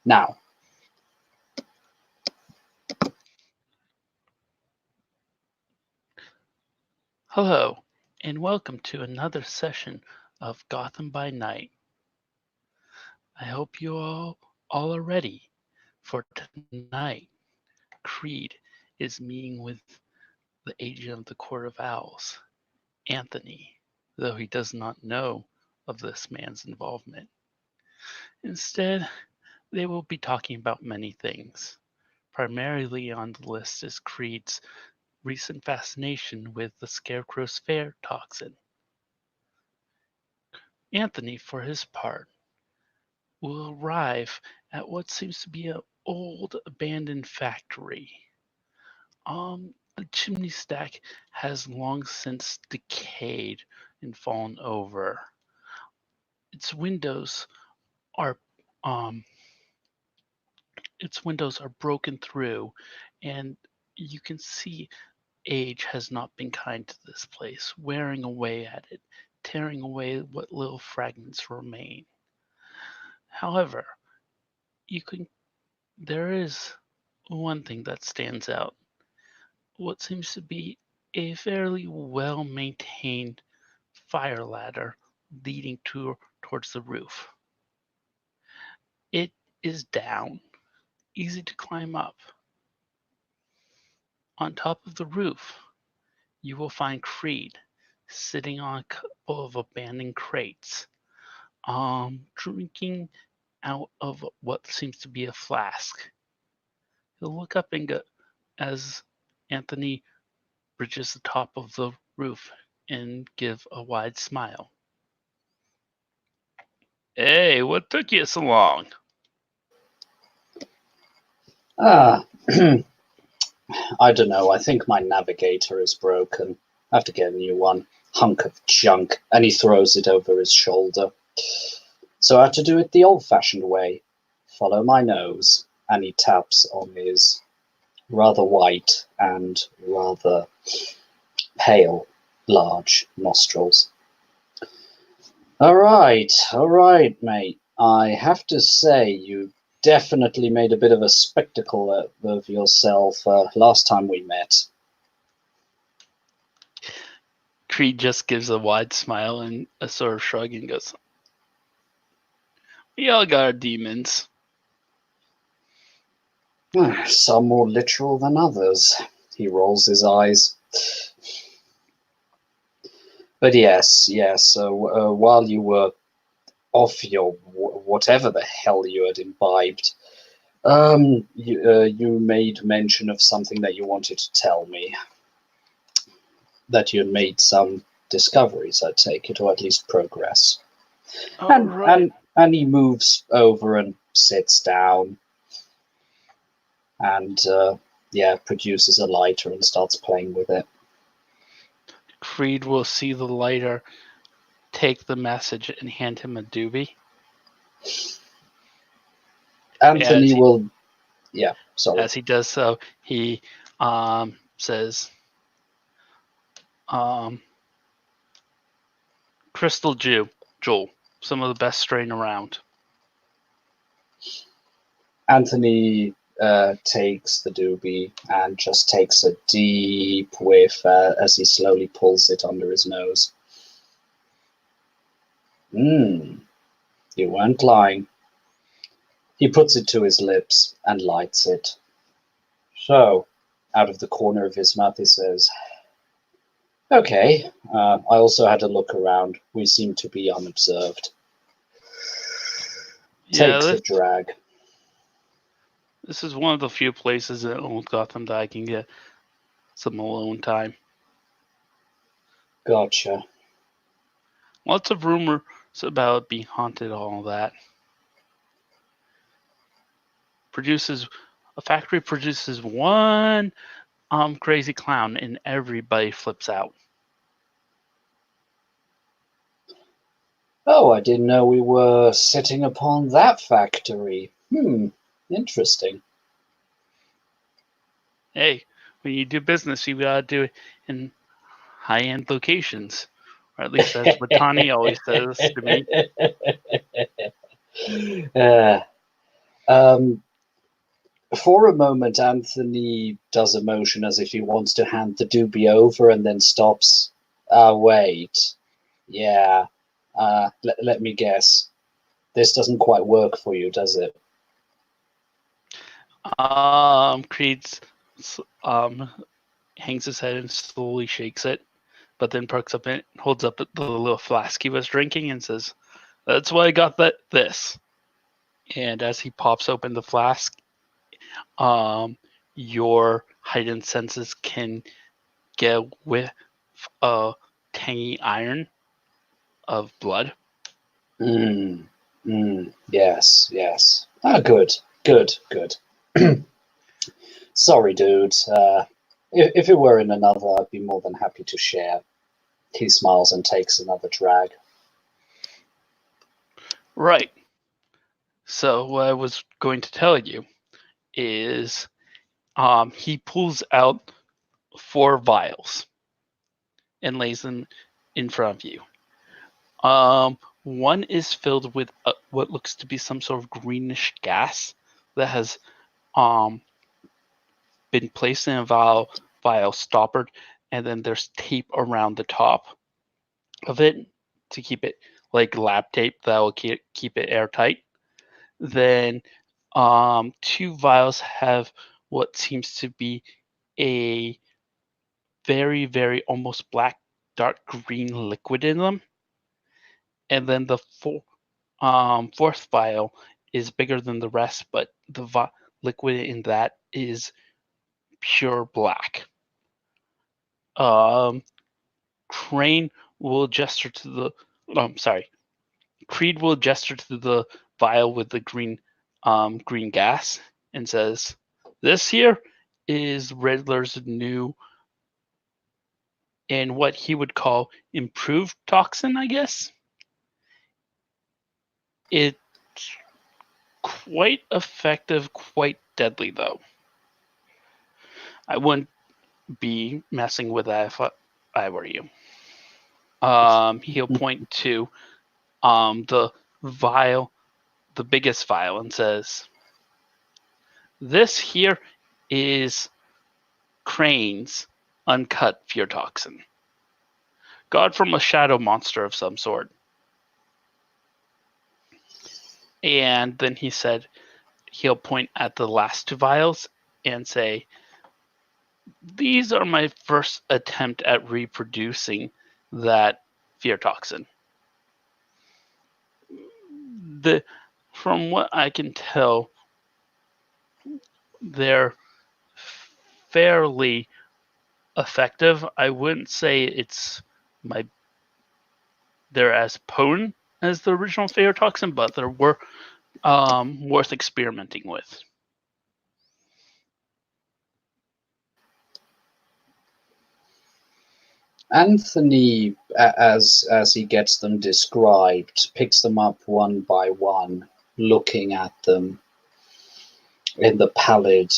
Now, Hello, and welcome to another session of Gotham by Night. I hope you all are ready for tonight. Creed is meeting with the agent of the Court of Owls, Anthony, though he does not know of this man's involvement. Instead, they will be talking about many things. Primarily on the list is Creed's recent fascination with the Scarecrow's Fair toxin. Anthony, for his part, will arrive at what seems to be an old abandoned factory. The chimney stack has long since decayed and fallen over. Its windows are um its windows are broken through, and you can see age has not been kind to this place, wearing away at it, tearing away what little fragments remain. However, you can there is one thing that stands out, what seems to be a fairly well maintained fire ladder leading towards the roof. It is down, easy to climb up. On top of the roof, you will find Creed sitting on a couple of abandoned crates, drinking out of what seems to be a flask. He'll look up and go as Anthony bridges the top of the roof and give a wide smile. Hey, what took you so long? ah, I don't know. I think my navigator is broken. I have to get a new one. Hunk of junk. And he throws it over his shoulder. So I have to do it the old-fashioned way. Follow my nose. And he taps on his rather white and rather pale, large nostrils. All right, mate. I have to say you definitely made a bit of a spectacle of yourself last time we met. Creed just gives a wide smile and a sort of shrug and goes, we all got our demons. Some more literal than others. He rolls his eyes. But yes. So while you were off your whatever the hell you had imbibed, you made mention of something that you wanted to tell me. That you had made some discoveries, I take it, or at least progress. And Right. and he moves over and sits down, and produces a lighter and starts playing with it. Creed will see the lighter, take the message, and hand him a doobie. Anthony will, yeah, sorry. As he does so, he says, Crystal Jewel, some of the best strain around. Anthony takes the doobie and just takes a deep whiff as he slowly pulls it under his nose. You weren't lying. He puts it to his lips and lights it. So, out of the corner of his mouth, he says, okay, I also had a look around. We seem to be unobserved. Takes a drag. This is one of the few places in Old Gotham that I can get some alone time. Gotcha. Lots of rumors about being haunted, all that. A factory produces one crazy clown and everybody flips out. Oh, I didn't know we were sitting upon that factory. Interesting. Hey, when you do business, you gotta do it in high-end locations. Or at least that's what Tani always says to me. For a moment, Anthony does a motion as if he wants to hand the doobie over and then stops. Wait. Yeah. Let me guess. This doesn't quite work for you, does it? Creed's hangs his head and slowly shakes it, but then perks up and holds up the little flask he was drinking and says, "That's why I got this." And as he pops open the flask, your heightened senses can get with a tangy iron of blood. Yes. Good. Sorry, dude. If it were in another, I'd be more than happy to share. He smiles and takes another drag. Right. So what I was going to tell you is he pulls out 4 vials and lays them in front of you. One is filled with what looks to be some sort of greenish gas that has been placed in a vial stoppered, and then there's tape around the top of it to keep it like lab tape that will keep it airtight. Then 2 vials have what seems to be a very, very almost black, dark green liquid in them. And then the 4th vial is bigger than the rest, but the liquid in that is pure black. Crane will gesture to the. Creed will gesture to the vial with the green gas and says, "This here is Riddler's new and what he would call improved toxin, I guess. It's quite effective, quite deadly, though. I wouldn't be messing with that if I were you." He'll point to the vial, the biggest vial, and says, "This here is Crane's uncut fear toxin. Got from a shadow monster of some sort." And then he said he'll point at the last 2 vials and say, "These are my first attempt at reproducing that fear toxin. From what I can tell, they're fairly effective. I wouldn't say they're as potent as the original fear toxin, but they're worth experimenting with." Anthony, as he gets them described, picks them up one by one, looking at them in the pallid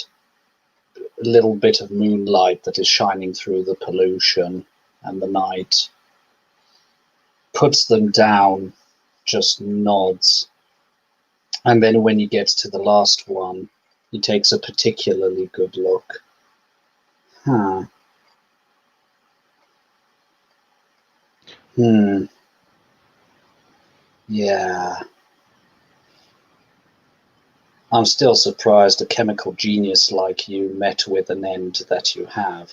little bit of moonlight that is shining through the pollution and the night. Puts them down, just nods. And then when he gets to the last one, he takes a particularly good look. Yeah. I'm still surprised a chemical genius like you met with an end that you have.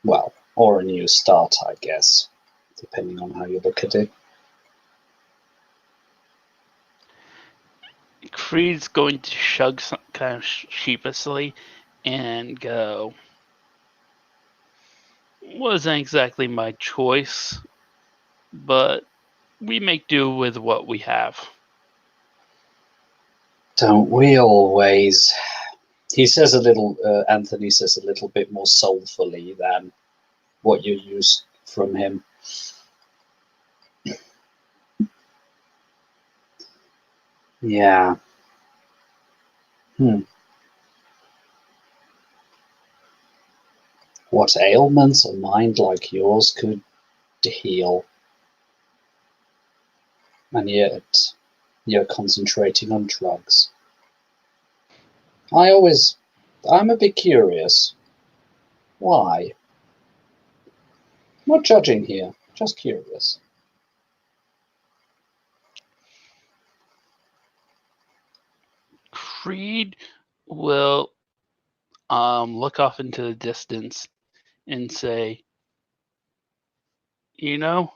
Well, or a new start, I guess, depending on how you look at it. Creed's going to shrug kind of sheepishly and go, "Wasn't exactly my choice, but we make do with what we have." Don't we always? He says a little, Anthony says a little bit more soulfully than what you're used from him. Yeah. What ailments a mind like yours could heal. And yet you're concentrating on drugs. I'm a bit curious. Why? Not judging here, just curious. Creed will look off into the distance and say, you know,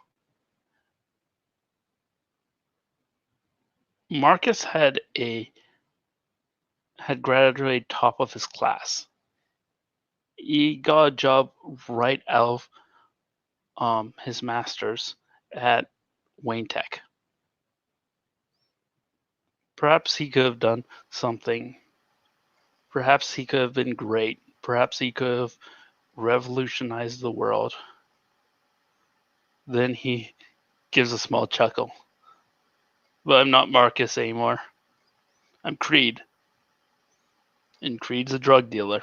Marcus had graduated top of his class. He got a job right out of his master's at Wayne Tech. Perhaps he could have done something. Perhaps he could have been great. Perhaps he could have revolutionized the world. Then he gives a small chuckle. But I'm not Marcus anymore. I'm Creed. And Creed's a drug dealer.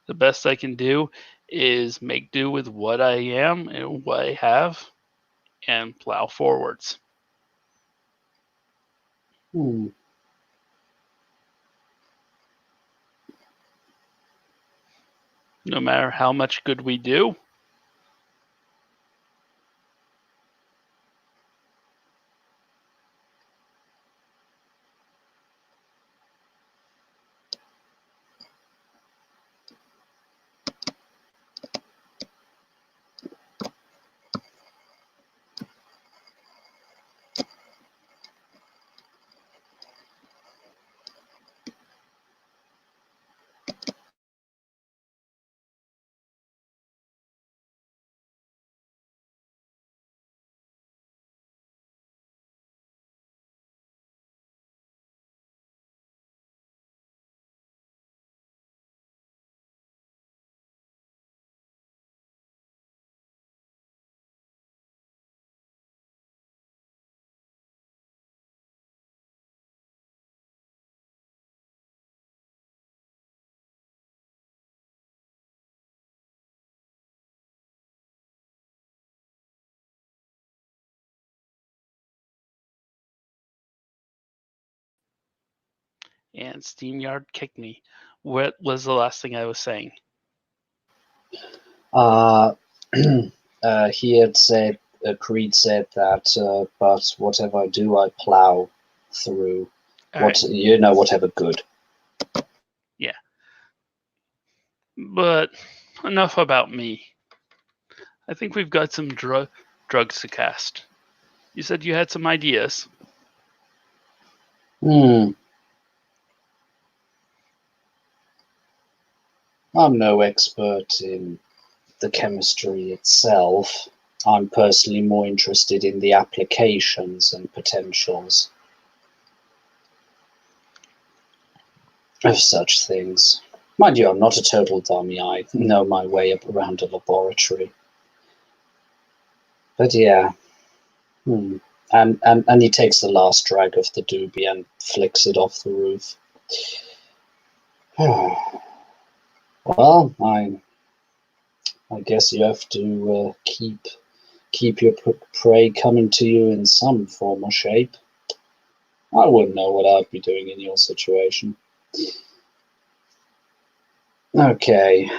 The best I can do is make do with what I am and what I have and plow forwards. Hmm. No matter how much good we do, and SteamYard kicked me. What was the last thing I was saying? He had said, Creed said that, but whatever I do, I plow through. Whatever good. Yeah. But enough about me. I think we've got some drugs to cast. You said you had some ideas. I'm no expert in the chemistry itself. I'm personally more interested in the applications and potentials of such things. Mind you, I'm not a total dummy. I know my way up around a laboratory. But yeah. And he takes the last drag of the doobie and flicks it off the roof. Well, I guess you have to keep your prey coming to you in some form or shape. I wouldn't know what I'd be doing in your situation. Okay.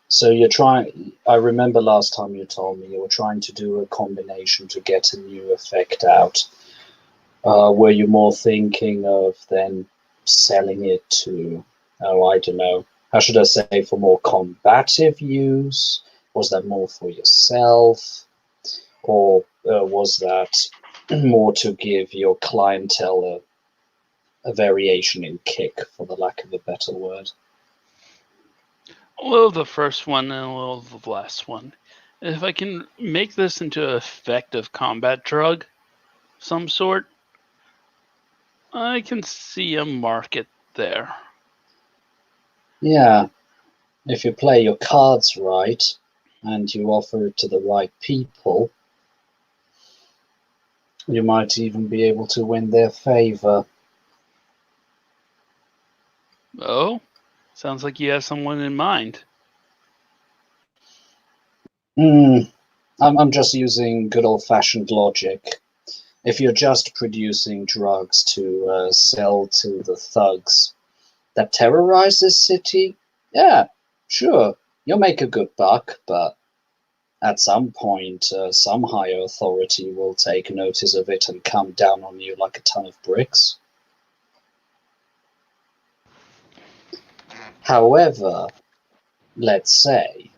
So you're trying. I remember last time you told me you were trying to do a combination to get a new effect out. Were you more thinking of then selling it to, I don't know, how should I say, for more combative use? Was that more for yourself? Or was that more to give your clientele a variation in kick, for the lack of a better word? A little of the first one and a little of the last one. If I can make this into an effective combat drug of some sort, I can see a market there. Yeah, if you play your cards right and you offer it to the right people, you might even be able to win their favor. Oh, sounds like you have someone in mind. I'm just using good old-fashioned logic. If you're just producing drugs to sell to the thugs that terrorize this city, yeah, sure, you'll make a good buck, but at some point, some higher authority will take notice of it and come down on you like a ton of bricks. However, let's say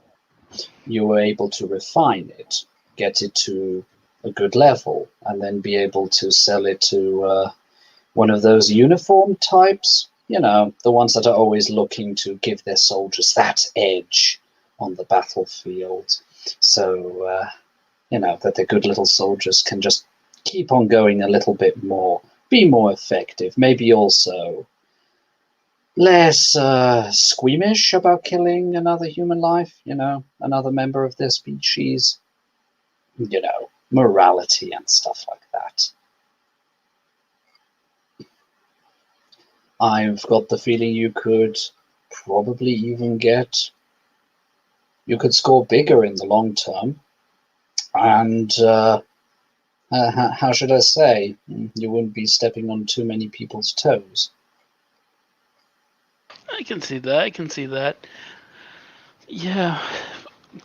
you were able to refine it, get it to a good level, and then be able to sell it to one of those uniform types, the ones that are always looking to give their soldiers that edge on the battlefield. So, that the good little soldiers can just keep on going a little bit more, be more effective, maybe also less squeamish about killing another human life, another member of their species, morality and stuff like that. I've got the feeling you could probably even you could score bigger in the long term. And how should I say? You wouldn't be stepping on too many people's toes. I can see that. Yeah,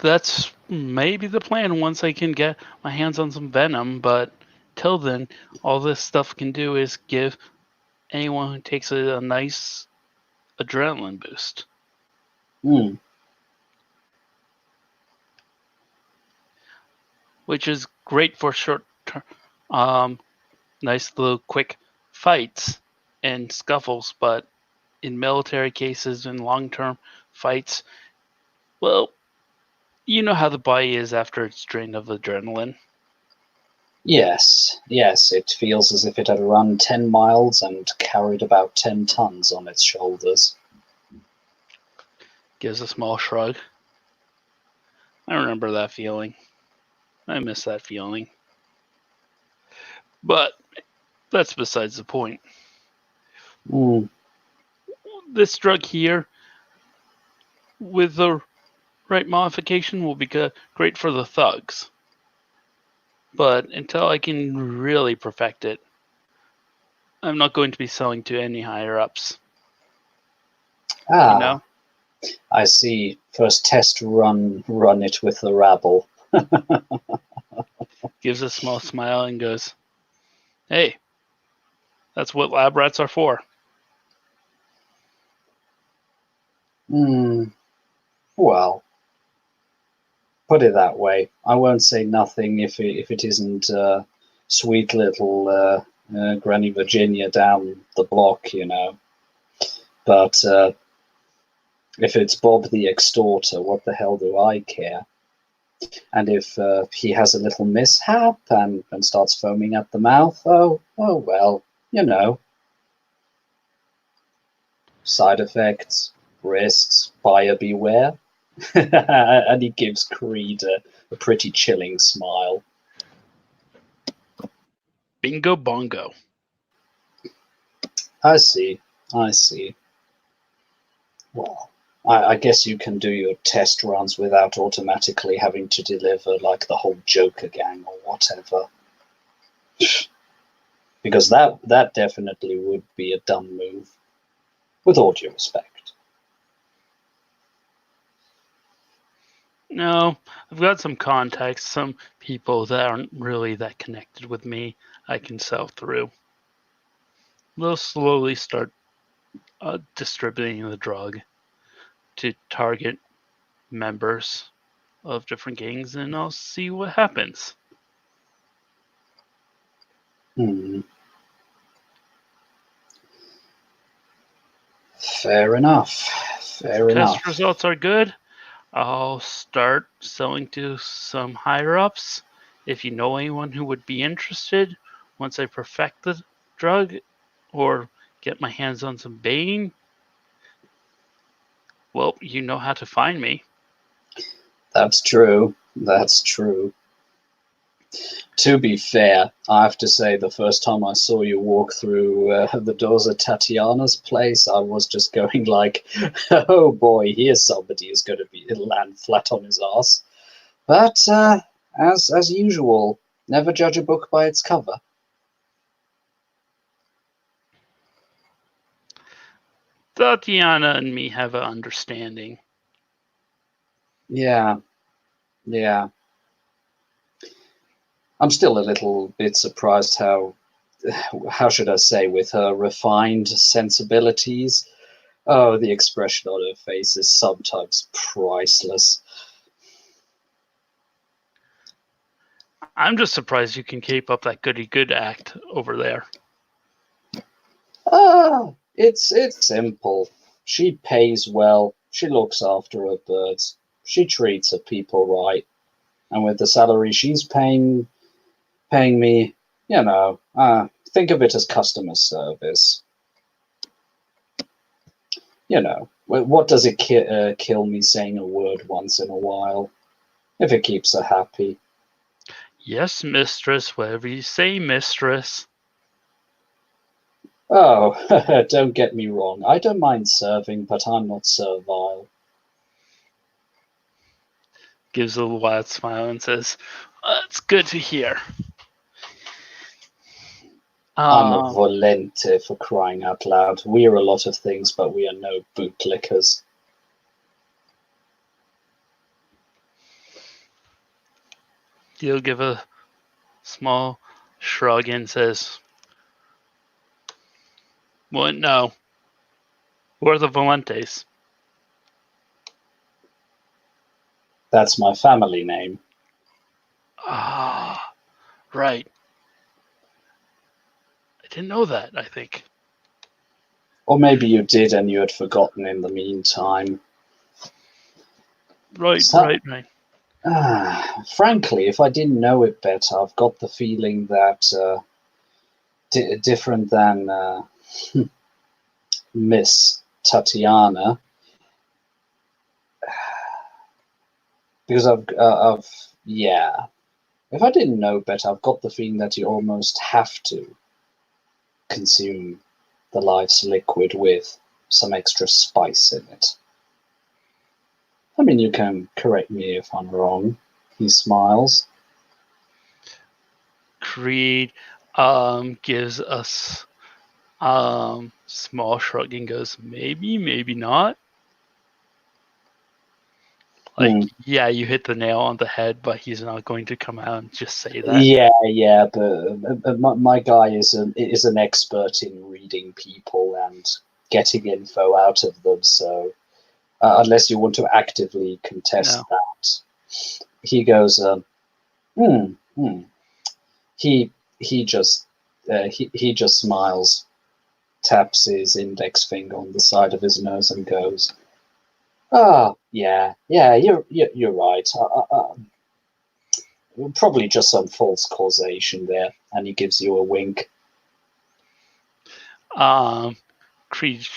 that's maybe the plan once I can get my hands on some venom, but till then, all this stuff can do is give anyone who takes it a nice adrenaline boost. Which is great for short term, nice little quick fights and scuffles, but in military cases and long-term fights, well, you know how the body is after it's drained of adrenaline. Yes, it feels as if it had run 10 miles and carried about 10 tons on its shoulders. Gives a small shrug. I remember that feeling. I miss that feeling. But that's besides the point. This drug here, with the right modification, will be great for the thugs. But until I can really perfect it, I'm not going to be selling to any higher ups. I see. First test run it with the rabble. Gives a small smile and goes, "Hey, that's what lab rats are for." Well, put it that way. I won't say nothing if it isn't sweet little Granny Virginia down the block, But if it's Bob the Extorter, what the hell do I care? And if he has a little mishap and starts foaming at the mouth, oh well, Side effects, risks, buyer beware. And he gives Creed a pretty chilling smile. Bingo bongo. I see. Well, I guess you can do your test runs without automatically having to deliver like the whole Joker gang or whatever. Because that definitely would be a dumb move. With all due respect. No, I've got some contacts, some people that aren't really that connected with me I can sell through. They'll slowly start distributing the drug to target members of different gangs, and I'll see what happens. Fair enough. Test results are good. I'll start selling to some higher ups. If you know anyone who would be interested, once I perfect the drug or get my hands on some Bane, well, you know how to find me. That's true. To be fair, I have to say the first time I saw you walk through the doors of Tatiana's place, I was just going like, oh boy, here's somebody who's going to land flat on his ass. But as usual, never judge a book by its cover. Tatiana and me have an understanding. Yeah. I'm still a little bit surprised how should I say, with her refined sensibilities. Oh, the expression on her face is sometimes priceless. I'm just surprised you can keep up that goody good act over there. It's simple. She pays well. She looks after her birds. She treats her people right. And with the salary she's paying me, think of it as customer service. What does it kill me saying a word once in a while, if it keeps her happy? Yes, mistress, whatever you say, mistress. Oh, don't get me wrong. I don't mind serving, but I'm not servile. Gives a little wild smile and says, "It's good to hear." I'm a volente, for crying out loud. We are a lot of things, but we are no bootlickers. He'll give a small shrug and says, "What? No. Who are the Valentes?" That's my family name. Ah, right. I didn't know that, I think. Or maybe you did and you had forgotten in the meantime. Right. Frankly, if I didn't know it better, I've got the feeling that different than Miss Tatiana, because if I didn't know better, I've got the feeling that you almost have to consume the life's liquid with some extra spice in it. I mean, you can correct me if I'm wrong. He smiles. Creed gives us small shrug and goes, maybe not. Like, yeah, you hit the nail on the head, but he's not going to come out and just say that. Yeah, but my guy is an expert in reading people and getting info out of them. So unless you want to actively contest that, he goes, He just he just smiles, taps his index finger on the side of his nose, and goes, yeah, you're right. Probably just some false causation there." And he gives you a wink. Creed's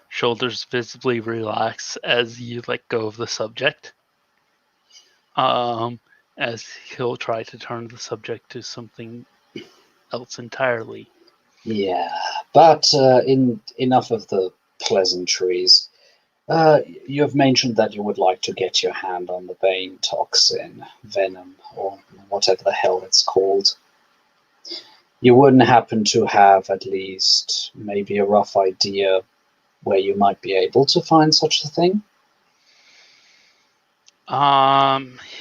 shoulders visibly relax as you let go of the subject. As he'll try to turn the subject to something else entirely. Yeah, but enough of the pleasantries. You have mentioned that you would like to get your hand on the Bane toxin, venom, or whatever the hell it's called. You wouldn't happen to have at least maybe a rough idea where you might be able to find such a thing?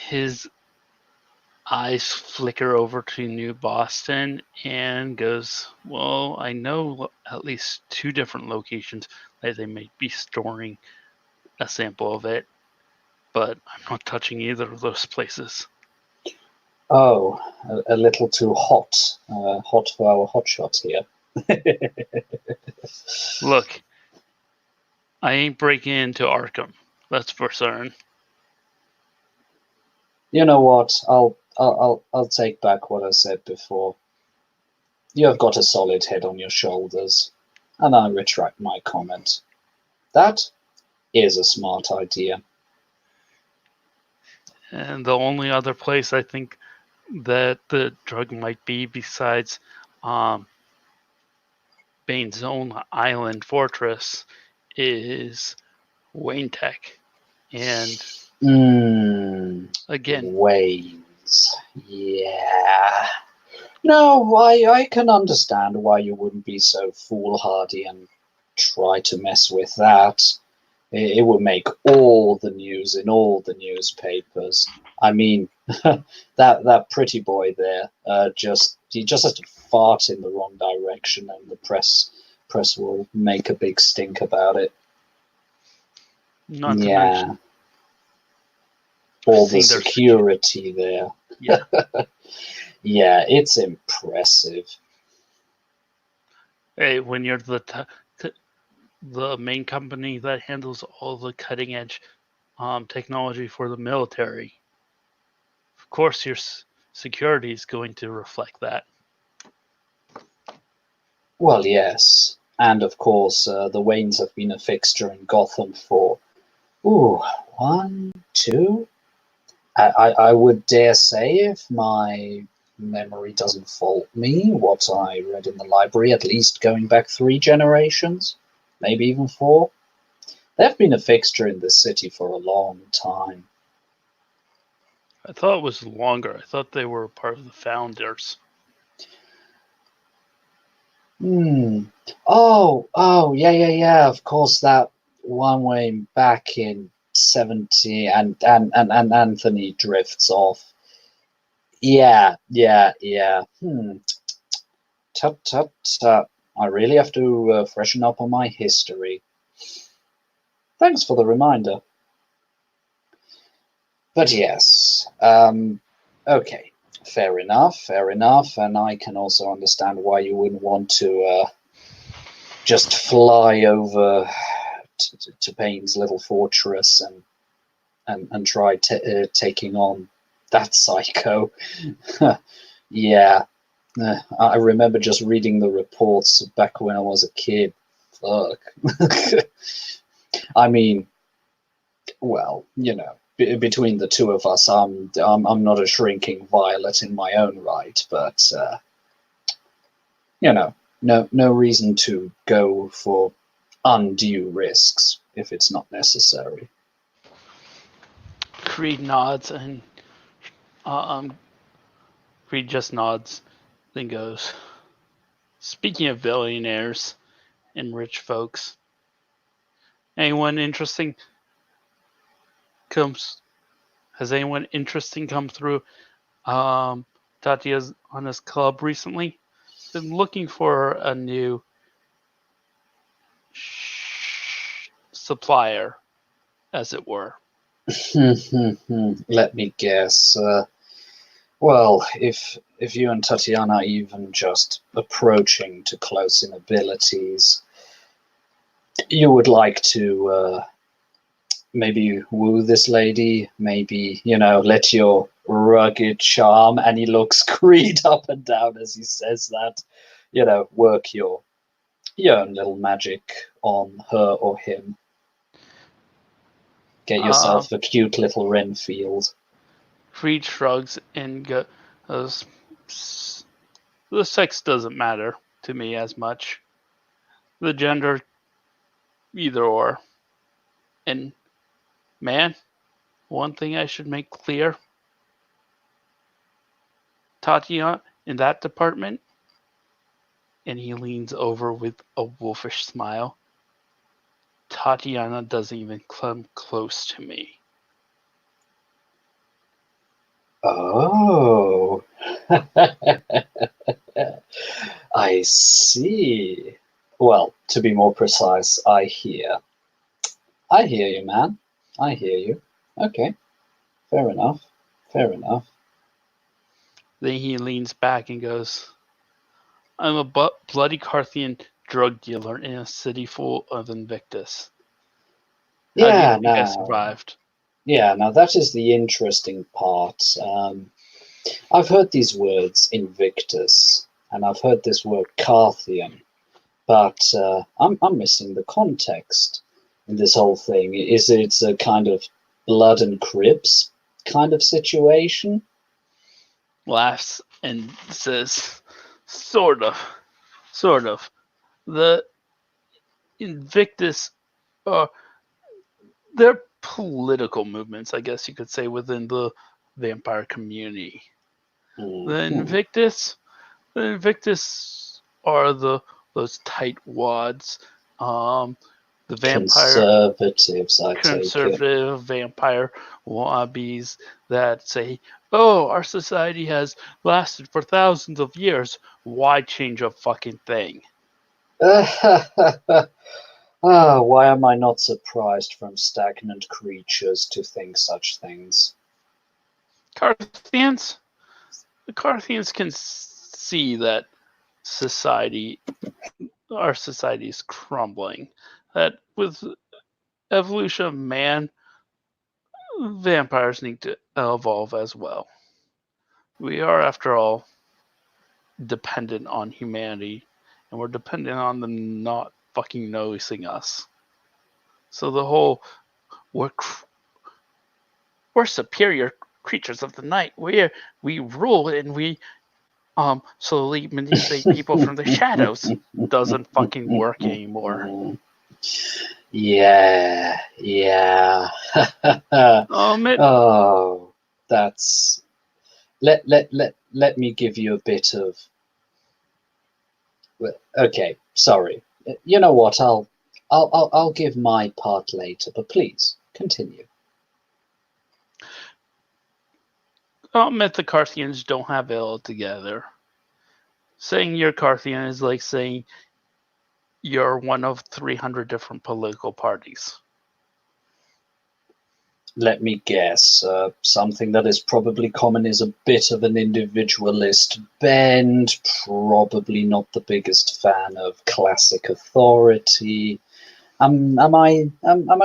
His eyes flicker over to New Boston and goes, "Well, I know at least 2 different locations that they may be storing a sample of it, but I'm not touching either of those places." Oh, a little too hot. Hot for our hotshot here. Look, I ain't breaking into Arkham. That's for certain. You know what? I'll take back what I said before. You have got a solid head on your shoulders, and I retract my comment. That is a smart idea. And the only other place I think that the drug might be besides Bane's own island fortress is Wayne Tech. And again, Wayne's. Yeah. No, I can understand why you wouldn't be so foolhardy and try to mess with that. It would make all the news in all the newspapers. I mean, that pretty boy there, he just has to fart in the wrong direction, and the press will make a big stink about it. Not to Yeah, mention all the seeing their security there. Yeah. Yeah, it's impressive. Hey, when you're the main company that handles all the cutting edge technology for the military, of course your security is going to reflect that. Well, yes, and of course, the Waynes have been a fixture in Gotham for, ooh, one, two. I would dare say, if my memory doesn't fault me, what I read in the library, at least going back 3 generations, maybe even 4. They've been a fixture in this city for a long time. I thought it was longer. I thought they were part of the founders. Oh, yeah. Of course, that one way back in 70, and Anthony drifts off. Yeah. Tut tut tut. I really have to freshen up on my history. Thanks for the reminder. But yes, okay, fair enough, and I can also understand why you wouldn't want to just fly over to Payne's little fortress and try taking on that psycho. Yeah, I remember just reading the reports back when I was a kid. Fuck. I mean, well, between the two of us, I'm not a shrinking violet in my own right, but no reason to go for undue risks if it's not necessary. Creed nods and Creed just nods, then goes, "Speaking of billionaires and rich folks, anyone interesting comes has anyone interesting come through Tatiana's club recently? Been looking for a new supplier, as it were." Let me guess. Well, if you and Tatiana are even just approaching to close in abilities, you would like to maybe woo this lady, maybe, let your rugged charm, and he looks Creed up and down as he says that, work your own little magic on her or him. Get yourself a cute little Renfield. Creed shrugs and goes, "The sex doesn't matter to me as much. The gender, either or. And, man, one thing I should make clear, Tatiana, in that department," and he leans over with a wolfish smile, "Tatiana doesn't even come close to me." Oh, I see. Well, to be more precise, I hear. I hear you, man. I hear you. Okay, fair enough. Fair enough. Then he leans back and goes, "I'm a bloody Carthian drug dealer in a city full of Invictus. How do you Yeah, think I now, survived?" now that is the interesting part. I've heard these words Invictus, and I've heard this word Carthian, but I'm missing the context in this whole thing. Is it a kind of blood and Crips kind of situation? Laughs and says, "Sort of. Sort of. The Invictus are they're political movements, I guess you could say, within the vampire community. The Mhm. Invictus, the Invictus are those tight wads The vampire Conservatives, I take it. conservative vampire wannabes that say, "Oh, our society has lasted for thousands of years. Why change a fucking thing?" Why am I not surprised from stagnant creatures to think such things? Carthians? The Carthians can see that our society is crumbling. That with evolution of man, vampires need to evolve as well. We are, after all, dependent on humanity, and we're dependent on them not fucking noticing us. So the whole we're superior creatures of the night. We rule and we slowly manipulate people from the shadows doesn't fucking work anymore. Yeah. Oh, That's let me give you a bit of. Okay, sorry. You know what? I'll give my part later, but please continue. I'll admit the Carthians don't have it all together. Saying you're Carthian is like saying you're one of 300 different political parties. Let me guess. Something that is probably common is a bit of an individualist bend, probably not the biggest fan of classic authority. Am I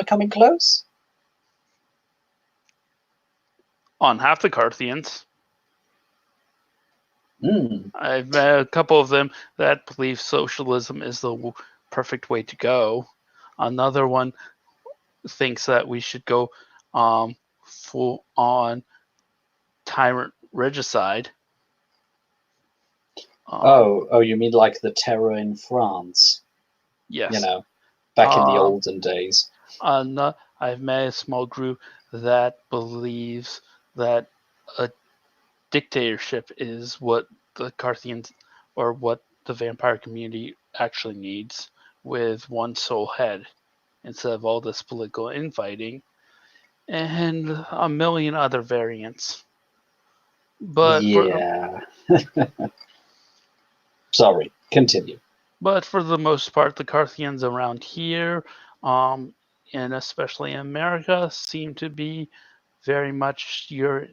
coming close? On half the Carthians. I've met a couple of them that believe socialism is the perfect way to go. Another one thinks that we should go full on tyrant regicide. You mean like the terror in France? Yes. You know, back in the olden days. I've met a small group that believes that a dictatorship is what the Carthians or what the vampire community actually needs, with one sole head instead of all this political infighting and a million other variants. But sorry, continue. But for the most part, the Carthians around here, and especially in America, seem to be very much your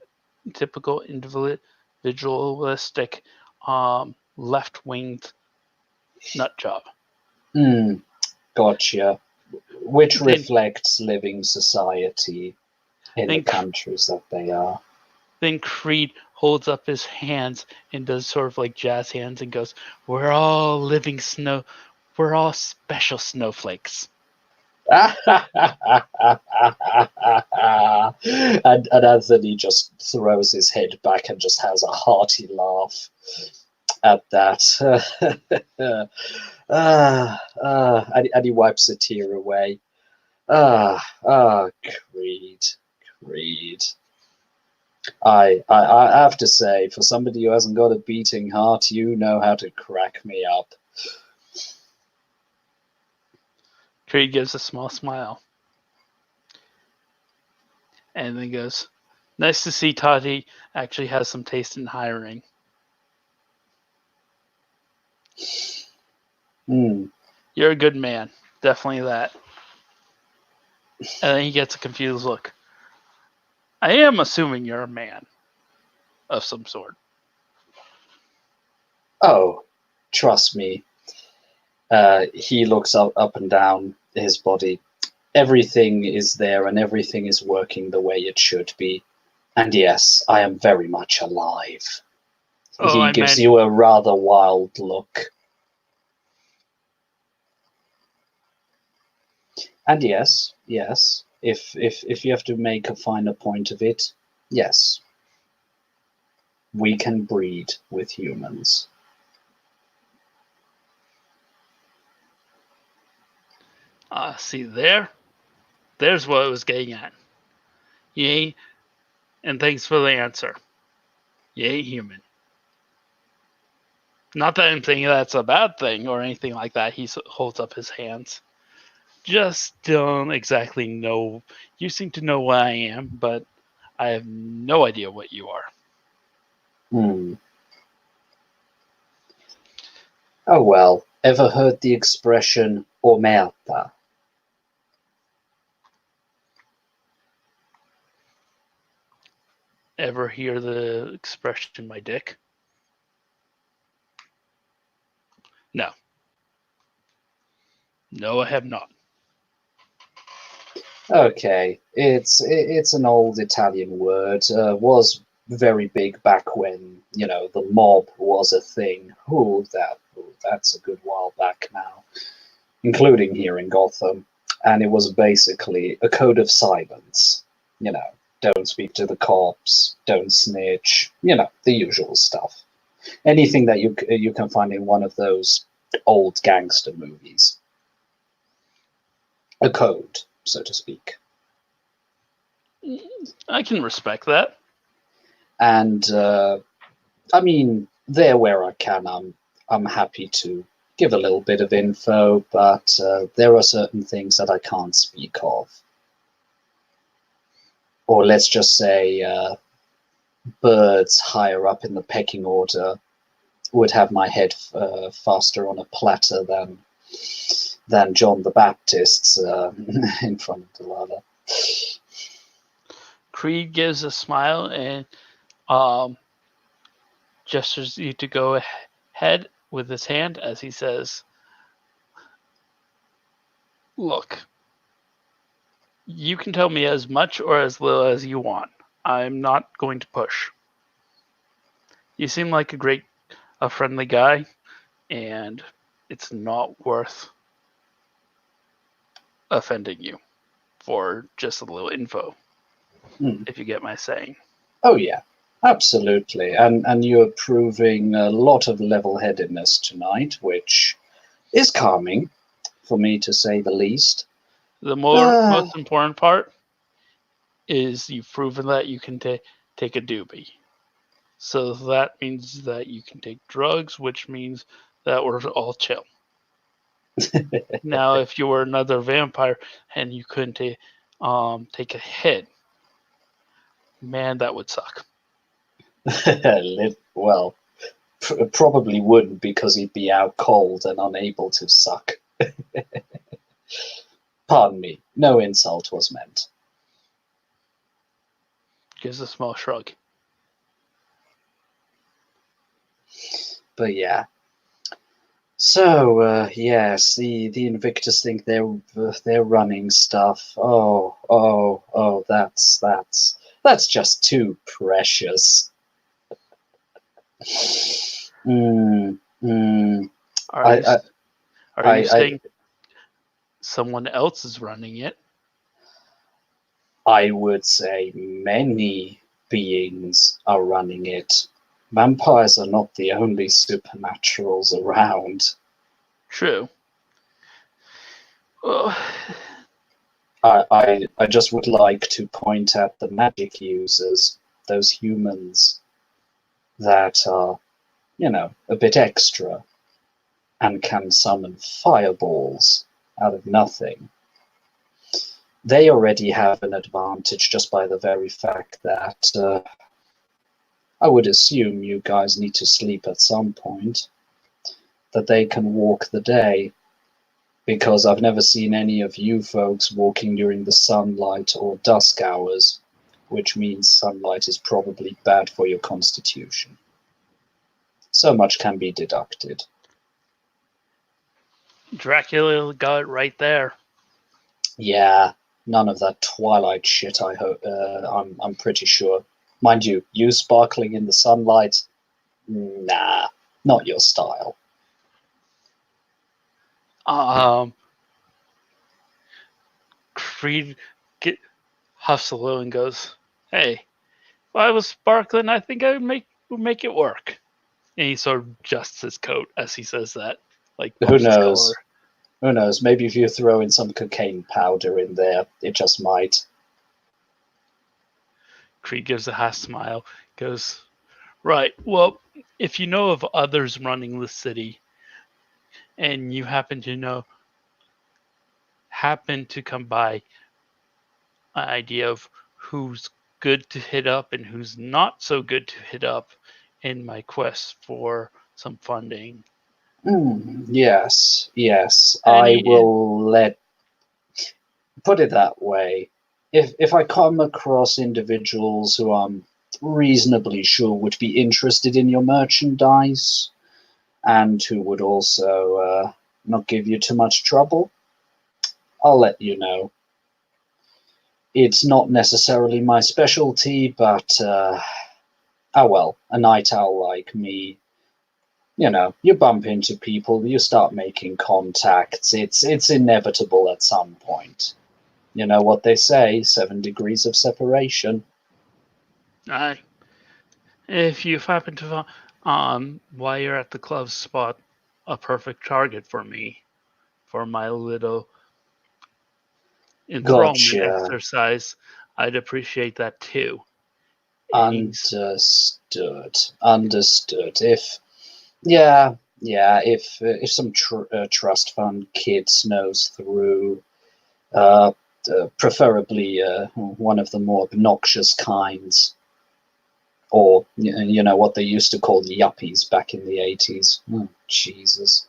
typical individualistic, left-winged nut job. Gotcha. Which reflects living society in the countries that they are. Then Creed holds up his hands and does sort of like jazz hands and goes, "We're all living we're all special snowflakes." and Anthony just throws his head back and just has a hearty laugh at that. And he wipes a tear away. Creed. I have to say, for somebody who hasn't got a beating heart, you know how to crack me up. Creed gives a small smile. And then goes, "Nice to see Toddy actually has some taste in hiring." You're a good man. Definitely that. And then he gets a confused look. "I am assuming you're a man of some sort." Oh, trust me. He looks up and down his body. Everything is there and everything is working the way it should be. And yes, I am very much alive. He gives you a rather wild look. And yes, if you have to make a finer point of it, yes, we can breed with humans. See there's what I was getting at. You ain't, and thanks for the answer. You ain't human. Not that I'm saying that's a bad thing or anything like that. He holds up his hands. just don't exactly know. You seem to know what I am, but I have no idea what you are. Hmm. Oh well, ever heard the expression omerta? Ever hear the expression "my dick"? No, no, I have not. Okay, it's an old Italian word. Was very big back when the mob was a thing. That's a good while back now, including here in Gotham. And it was basically a code of silence. Don't speak to the cops, don't snitch. The usual stuff. Anything that you can find in one of those old gangster movies. A code, so to speak. I can respect that. And I mean, there where I can, I'm happy to give a little bit of info, but there are certain things that I can't speak of. Or let's just say birds higher up in the pecking order would have my head faster on a platter than John the Baptist's in front of Delilah. Creed gives a smile and um, gestures you to go ahead with his hand as he says, "Look, you can tell me as much or as little as you want. I'm not going to push. You seem like a friendly guy, and it's not worth offending you for just a little info, Hmm. if you get my saying." Oh yeah, absolutely. And you're proving a lot of level-headedness tonight, which is calming, for me to say the least. The Uh, most important part is you've proven that you can take a doobie. So that means that you can take drugs, which means that we're all chill. Now, if you were another vampire and you couldn't take a hit, man, that would suck. well, probably wouldn't because he'd be out cold and unable to suck. Pardon me, no insult was meant. Gives a small shrug. But yeah. So yes, the Invictus think they're running stuff. Oh, that's just too precious. Mm, mm, Are I, you I, are you I, saying someone else is running it? I would say many beings are running it. Vampires are not the only supernaturals around. True. Well, I just would like to point at the magic users, those humans that are, a bit extra and can summon fireballs out of nothing. They already have an advantage just by the very fact that I would assume you guys need to sleep at some point, that they can walk the day, because I've never seen any of you folks walking during the sunlight or dusk hours, which means sunlight is probably bad for your constitution. So much can be deducted. Dracula got it right there. Yeah, none of that Twilight shit. I hope. I'm pretty sure. Mind you, you sparkling in the sunlight. Nah, not your style. Um, Creed huffs a little and goes, "Hey, if I was sparkling, I think I would make it work." And he sort of adjusts his coat as he says that, like Who bumps his collar. knows? Who knows? Maybe if you throw in some cocaine powder in there, it just might. Creed gives a half smile, goes, "Right, well, if you know of others running the city, and you happen to know happen to come by an idea of who's good to hit up and who's not so good to hit up in my quest for some funding. Yes, yes. I Any will put it that way. If I come across individuals who I'm reasonably sure would be interested in your merchandise and who would also not give you too much trouble, I'll let you know. It's not necessarily my specialty, but oh well, a night owl like me, you bump into people, you start making contacts. It's inevitable at some point. You know what they say, 7 degrees of separation. I if you happen to while you're at the club spot a perfect target for me for my little enthrallment Gotcha. exercise, I'd appreciate that too. He's Understood. Understood. Yeah, yeah, if some trust fund kid snows through, uh, preferably one of the more obnoxious kinds, or what they used to call yuppies back in the 80s. Oh, Jesus.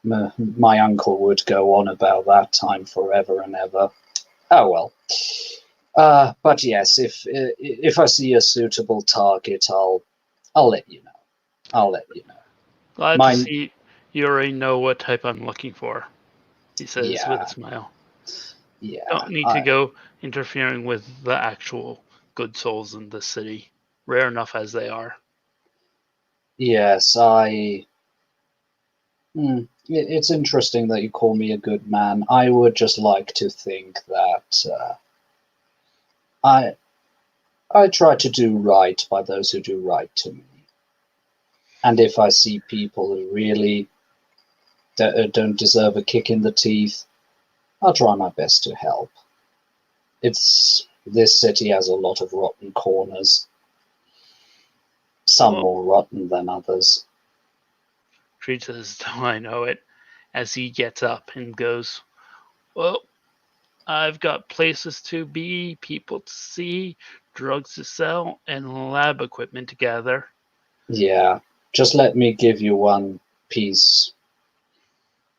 My uncle would go on about that time forever and ever. Oh well. But yes, if I see a suitable target, I'll let you know. I'll let you know. glad to Mine, see you already know what type I'm looking for, he says with a yeah, smile. yeah. Don't need to go interfering with the actual good souls in the city, rare enough as they are. Yes, it's interesting that you call me a good man. I would just like to think that I I try to do right by those who do right to me. And if I see people who really don't deserve a kick in the teeth, I'll try my best to help. This city has a lot of rotten corners, some Well, more rotten than others. Creed says, don't I know it, as he gets up and goes, well, I've got places to be, people to see, drugs to sell, and lab equipment to gather. Yeah, just let me give you one piece,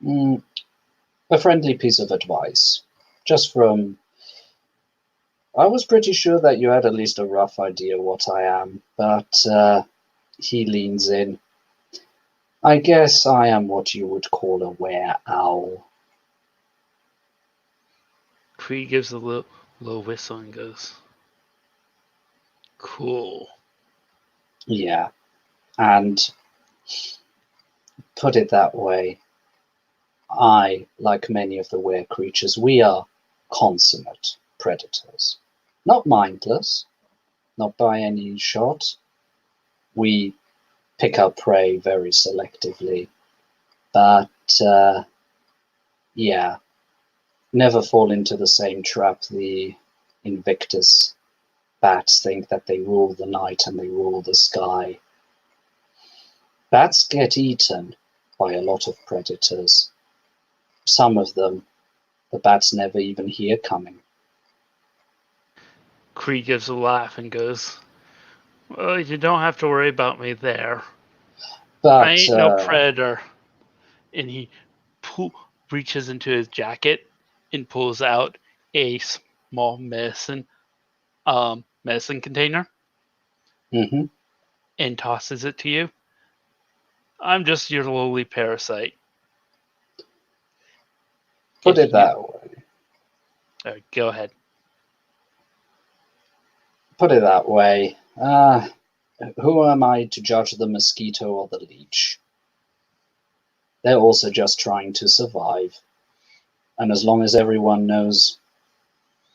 mm, a friendly piece of advice. Just from, I was pretty sure that you had at least a rough idea what I am, but he leans in. I guess I am what you would call a were owl. Creed gives a low whistle and goes, cool. Yeah, and put it that way, I, like many of the were creatures, we are consummate predators. Not mindless, not by any shot. We pick our prey very selectively, but yeah, never fall into the same trap the Invictus bats think that they rule the night and they rule the sky. Bats get eaten by a lot of predators. Some of them the bats never even hear coming. Creed gives a laugh and goes, well, you don't have to worry about me there. I But ain't no predator. And he pull, reaches into his jacket and pulls out a small medicine container mhm, and tosses it to you. I'm just your lowly parasite. put And it he that way. go ahead. Put it that way. Who am I to judge the mosquito or the leech? They're also just trying to survive. And as long as everyone knows,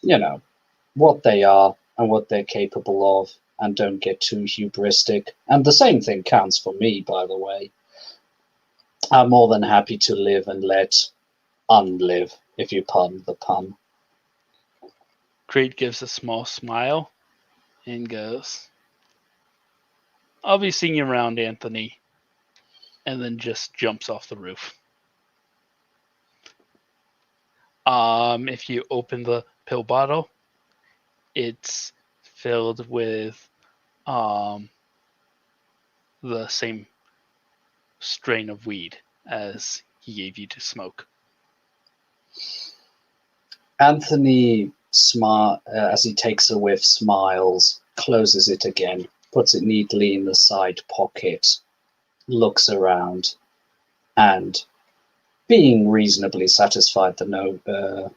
you know, what they are and what they're capable of, and don't get too hubristic. And the same thing counts for me, by the way. I'm more than happy to live and let unlive, if you pardon the pun. Creed gives a small smile and goes, I'll be seeing you around, Anthony. And then just jumps off the roof. If you open the pill bottle, it's filled with the same strain of weed as he gave you to smoke. Anthony, as he takes a whiff, smiles, closes it again, puts it neatly in the side pocket, looks around, and being reasonably satisfied that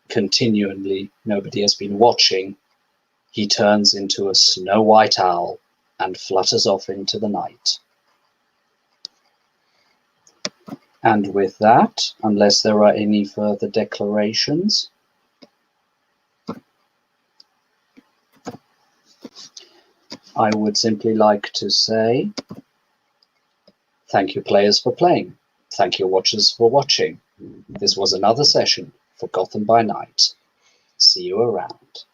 continually nobody has been watching, he turns into a snow white owl and flutters off into the night. And with that, unless there are any further declarations, I would simply like to say thank you, players, for playing. Thank you, watchers, for watching. This was another session for Gotham by Night. See you around.